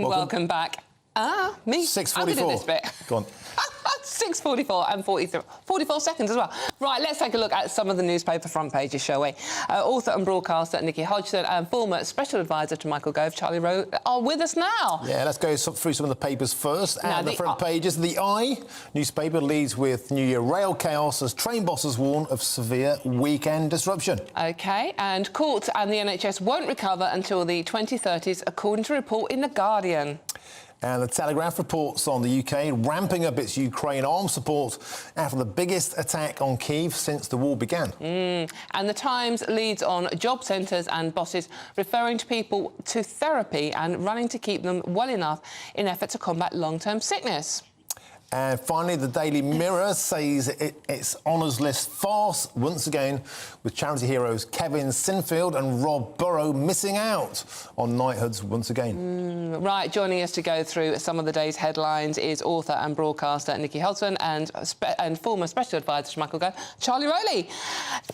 Welcome back. Me? 6:44. I'm going to do this bit. Go on. 6:44 and 44 seconds as well. Right, let's take a look at some of the newspaper front pages, shall we? Author and broadcaster Nicky Hodgson and former special advisor to Michael Gove, Charlie Rowe, are with us now. Yeah, let's go through some of the papers first. Now, And the front pages. The Eye newspaper leads with New Year rail chaos as train bosses warn of severe weekend disruption. OK, and courts and the NHS won't recover until the 2030s, according to a report in The Guardian. And the Telegraph reports on the UK ramping up its Ukraine arms support after the biggest attack on Kyiv since the war began. And the Times leads on job centres and bosses referring to people to therapy and running to keep them well enough in effort to combat long-term sickness. And finally, the Daily Mirror says it's honours list farce once again, with charity heroes Kevin Sinfield and Rob Burrow missing out on knighthoods once again. Right, joining us to go through some of the day's headlines is author and broadcaster Nicky Hodgson and former special advisor to Michael Gove, Charlie Rowe.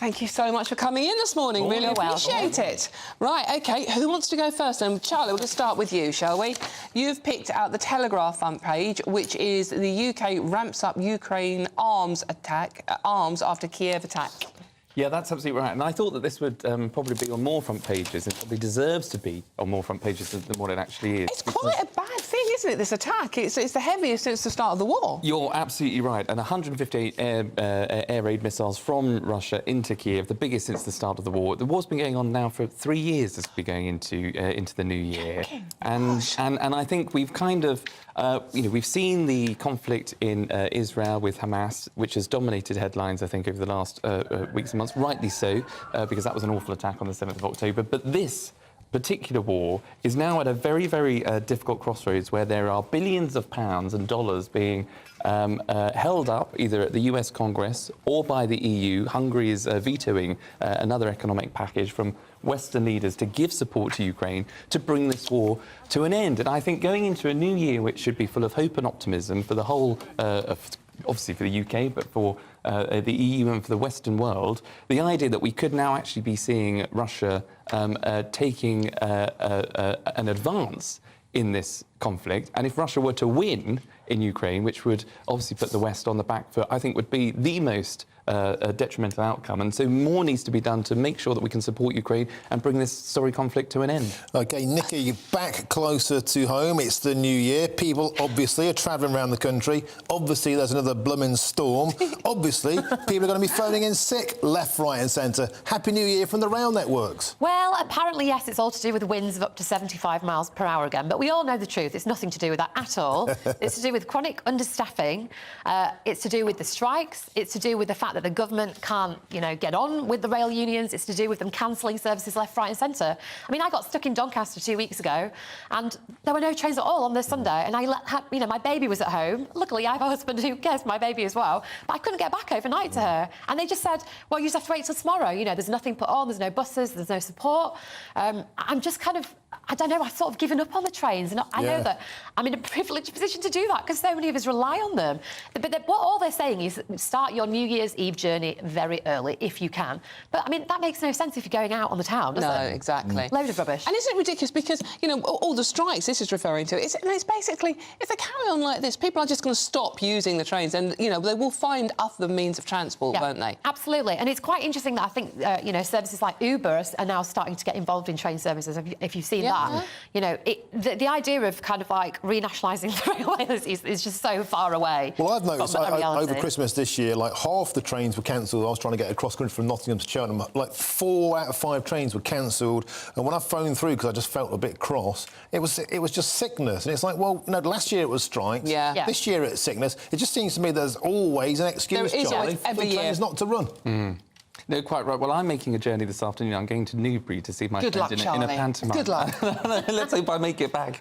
Thank you so much for coming in this morning. Really appreciate it. Right, OK, who wants to go first? Charlie, we'll just start with you, shall we? You've picked out the Telegraph front page, which is the UK ramps up Ukraine arms after Kiev attack. Yeah, that's absolutely right. And I thought that this would probably be on more front pages. It probably deserves to be on more front pages than what it actually is. It's quite a bad thing, isn't it, this attack? It's the heaviest since the start of the war. You're absolutely right. And 158 air raid missiles from Russia into Kiev, the biggest since the start of the war. The war's been going on now for 3 years as we go into the new year. And I think we've kind of... we've seen the conflict in Israel with Hamas, which has dominated headlines, I think, over the last weeks and months, rightly so, because that was an awful attack on the 7th of October. But this particular war is now at a very, very difficult crossroads where there are billions of pounds and dollars being held up either at the US Congress or by the EU. Hungary is vetoing another economic package from Western leaders to give support to Ukraine to bring this war to an end. And I think going into a new year, which should be full of hope and optimism for the whole, obviously for the UK, but for the EU and for the Western world, the idea that we could now actually be seeing Russia taking an advance in this conflict, and if Russia were to win in Ukraine, which would obviously put the West on the back foot, I think would be the most detrimental outcome. And so more needs to be done to make sure that we can support Ukraine and bring this sorry conflict to an end. OK, Nicky, back closer to home. It's the new year. People, obviously, are travelling around the country. Obviously, there's another blooming storm. Obviously, people are going to be phoning in sick left, right and centre. Happy New Year from the rail networks. Well, apparently, yes, it's all to do with winds of up to 75 miles per hour again. But we all know the truth. It's nothing to do with that at all. It's to do with chronic understaffing. It's to do with the strikes. It's to do with the fact that the government can't, get on with the rail unions. It's to do with them cancelling services left, right and centre. I mean, I got stuck in Doncaster 2 weeks ago and there were no trains at all on this Sunday, and my baby was at home. Luckily, I have a husband who cares for my baby as well, but I couldn't get back overnight to her. And they just said, well, you just have to wait till tomorrow. There's nothing put on, there's no buses, there's no support. I'm just kind of... I don't know, I've sort of given up on the trains, and I know that I'm in a privileged position to do that because so many of us rely on them. But what all they're saying is start your New Year's Eve journey very early, if you can. But, I mean, that makes no sense if you're going out on the town, does it? No, exactly. Load of rubbish. And isn't it ridiculous because, all the strikes this is referring to, it's basically, if they carry on like this, people are just going to stop using the trains and, they will find other means of transport, won't they? Absolutely. And it's quite interesting that I think, services like Uber are now starting to get involved in train services, if you've seen that. The idea of kind of like renationalising the railways is just so far away. Well, I've noticed over Christmas this year, like half the trains were cancelled. I was trying to get across country from Nottingham to Cheltenham. Like 4 out of 5 trains were cancelled. And when I phoned through, because I just felt a bit cross, it was just sickness. And it's like, well, last year it was strikes. Yeah. This year it's sickness. It just seems to me there's always an excuse, Charlie, for the trains not to run. No, quite right. Well, I'm making a journey this afternoon. I'm going to Newbury to see my friend in a pantomime. Good luck. Let's hope I make it back.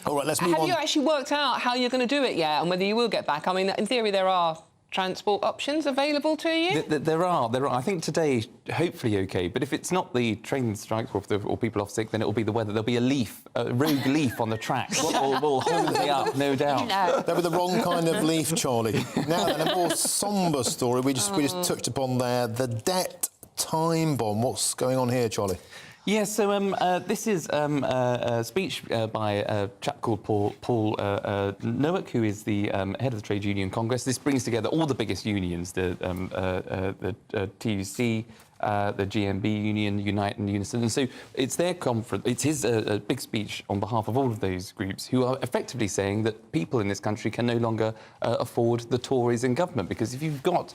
All right, let's move on. Have you actually worked out how you're going to do it yet and whether you will get back? I mean, in theory, there are transport options available to you? There are. I think today, hopefully OK, but if it's not the train strikes or people off sick, then it'll be the weather. There'll be a rogue leaf on the tracks. Will hold me up, no doubt. That'll be the wrong kind of leaf, Charlie. Now then, a more sombre story we just touched upon there, the debt time bomb. What's going on here, Charlie? Yes, so this is a speech by a chap called Paul Nowak, who is the head of the Trade Union Congress. This brings together all the biggest unions, the TUC, the GMB Union, Unite and Unison. And so it's their conference, it's his big speech on behalf of all of those groups who are effectively saying that people in this country can no longer afford the Tories in government, because if you've got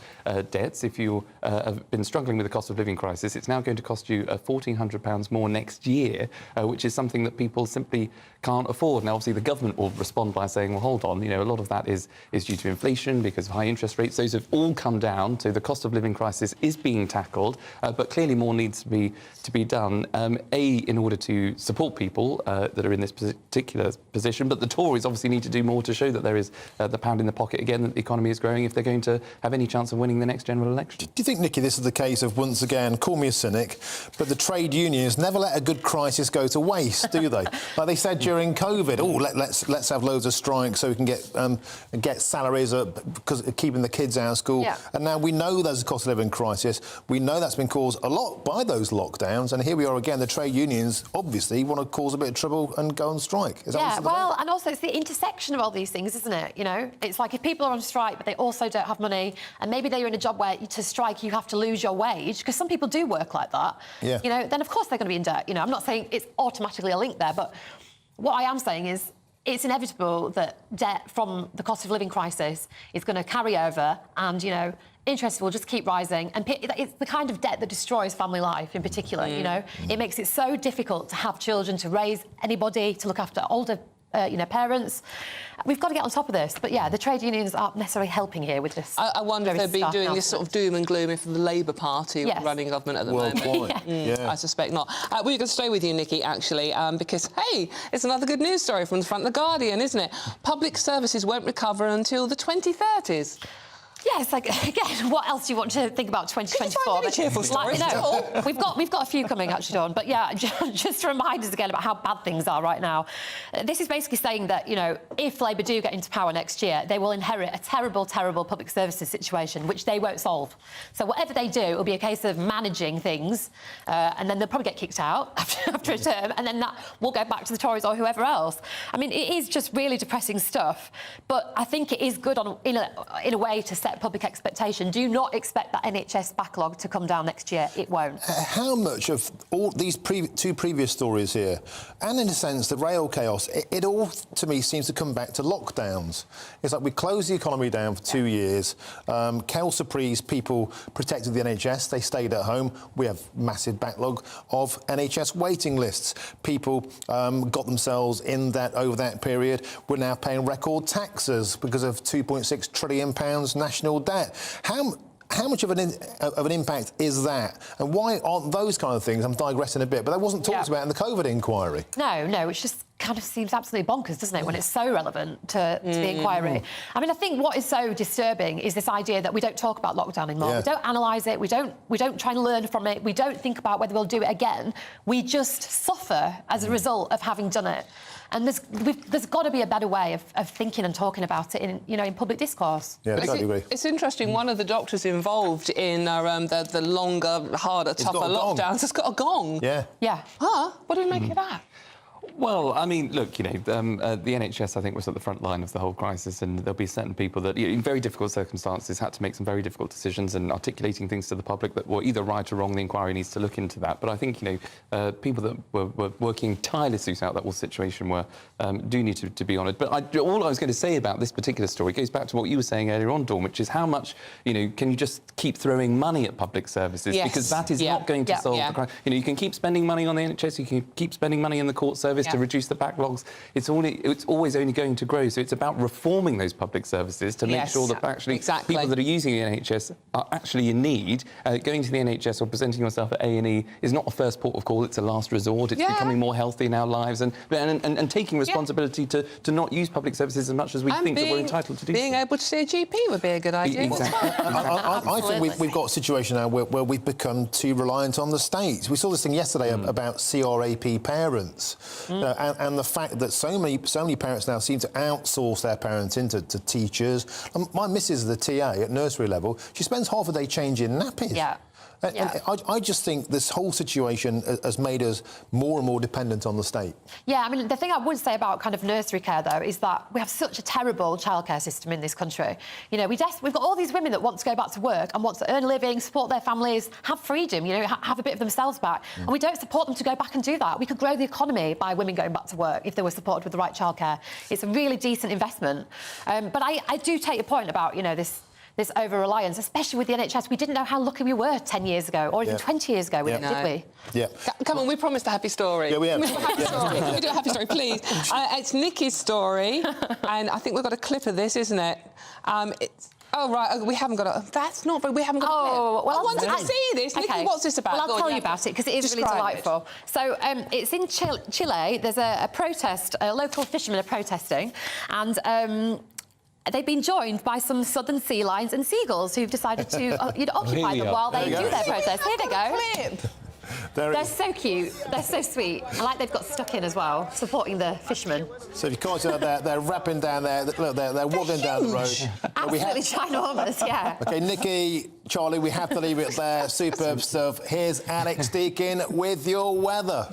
debts, if you have been struggling with the cost of living crisis, it's now going to cost you £1,400 more next year, which is something that people simply can't afford. Now, obviously, the government will respond by saying, well, hold on, a lot of that is due to inflation because of high interest rates. Those have all come down, so the cost of living crisis is being tackled. But clearly more needs to be done, in order to support people that are in this particular position. But the Tories obviously need to do more to show that there is the pound in the pocket again, that the economy is growing, if they're going to have any chance of winning the next general election. Do you think, Nicky, this is the case of, once again, call me a cynic, but the trade unions never let a good crisis go to waste, do they? Like they said during COVID, let's have loads of strikes so we can get salaries up because of keeping the kids out of school. Yeah. And now we know there's a cost of living crisis. We know that's been caused a lot by those lockdowns, and here we are again. The trade unions obviously want to cause a bit of trouble and go on strike. Is that yeah, well, and also it's the intersection of all these things, isn't it? It's like if people are on strike but they also don't have money, and maybe they're in a job where to strike you have to lose your wage, because some people do work like that. Yeah. Then of course they're going to be in debt. I'm not saying it's automatically a link there, but what I am saying is it's inevitable that debt from the cost of living crisis is going to carry over, and interest will just keep rising, and it's the kind of debt that destroys family life in particular. It makes it so difficult to have children, to raise anybody, to look after older parents. We've got to get on top of this. But yeah, the trade unions aren't necessarily helping here with this. I wonder if they'd be doing this sort of doom and gloom if the Labour Party were running government at the moment. Yeah. I suspect not. We're going to stay with you, Nicky, actually, because, hey, it's another good news story from the front of The Guardian, isn't it? Public services won't recover until the 2030s. Yes, again, what else do you want to think about 2024? Cheerful stories. We've got a few coming, actually, Dawn. But yeah, just to remind us again about how bad things are right now. This is basically saying that, if Labour do get into power next year, they will inherit a terrible, terrible public services situation, which they won't solve. So whatever they do, it will be a case of managing things, and then they'll probably get kicked out after a term, and then that will go back to the Tories or whoever else. I mean, it is just really depressing stuff, but I think it is good in a way to set public expectation. Do not expect that NHS backlog to come down next year. It won't. How much of all these two previous stories here, and in a sense the rail chaos, it all to me seems to come back to lockdowns. It's like we closed the economy down for 2 years. Kel-Surprise people protected the NHS. They stayed at home. We have massive backlog of NHS waiting lists. People got themselves in that over that period. We're now paying record taxes because of £2.6 trillion national debt. How much of an impact is that? And why aren't those kind of things, I'm digressing a bit, but that wasn't talked about in the COVID inquiry. No, which just kind of seems absolutely bonkers, doesn't it, when it's so relevant to the inquiry. I mean, I think what is so disturbing is this idea that we don't talk about lockdown anymore. Yeah. We don't analyse it. We don't try and learn from it. We don't think about whether we'll do it again. We just suffer as a result of having done it. And there's got to be a better way of thinking and talking about it in public discourse. Yeah, I totally agree. It's interesting. One of the doctors involved in the longer, harder, tougher lockdowns has got a gong. Yeah. Yeah. Huh? What do we make of that? Well, I mean, look, the NHS, I think, was at the front line of the whole crisis, and there'll be certain people that, in very difficult circumstances, had to make some very difficult decisions, and articulating things to the public that were either right or wrong. The inquiry needs to look into that. But I think, people that were working tirelessly out that whole situation do need to be honoured. But all I was going to say about this particular story goes back to what you were saying earlier on, Dawn, which is how much, can you just keep throwing money at public services? Yes. Because that is not going to solve the crisis. You can keep spending money on the NHS, you can keep spending money in the court service to reduce the backlogs. It's always only going to grow. So it's about reforming those public services to make sure that actually people that are using the NHS are actually in need. Going to the NHS or presenting yourself at A&E is not a first port of call, it's a last resort. It's becoming more healthy in our lives and taking responsibility to not use public services as much as we think that we're entitled to do. Being able to see a GP would be a good idea. Exactly. I think we've got a situation now where we've become too reliant on the state. We saw this thing yesterday about CRAP parents. And the fact that so many parents now seem to outsource their parenting to teachers. My missus is the TA at nursery level. She spends half a day changing nappies. Yeah. And I just think this whole situation has made us more and more dependent on the state. Yeah, I mean, the thing I would say about kind of nursery care, though, is that we have such a terrible childcare system in this country. You know, we've got all these women that want to go back to work and want to earn a living, support their families, have freedom, you know, have a bit of themselves back. And we don't support them to go back and do that. We could grow the economy by women going back to work if they were supported with the right childcare. It's a really decent investment. But I do take your point about, you know, this over-reliance, especially with the NHS. We didn't know how lucky we were 10 years ago or even 20 years ago, did we? Yeah. Come on, we promised a happy story. Yeah, we have. Can we do a happy story, please? It's Nikki's story, and I think we've got a clip of this, isn't it? Oh, right, we haven't got a... That's not... We haven't got a clip. Well, I wanted to see this. Okay. Nikki, what's this about? Well, I'll tell you about it, because it is really delightful. So, it's in Chile. There's a protest. Local fishermen are protesting, and... they've been joined by some southern sea lions and seagulls who've decided to occupy them while they do their protest. Here they go. They're so cute. They're so sweet. I like they've got stuck in as well, supporting the fishermen. So if you can't see that, they're wrapping down there. Look, they're waddling down the road. Absolutely ginormous, yeah. OK, Nikki, Charlie, we have to leave it there. Superb stuff. Here's Alex Deakin with your weather.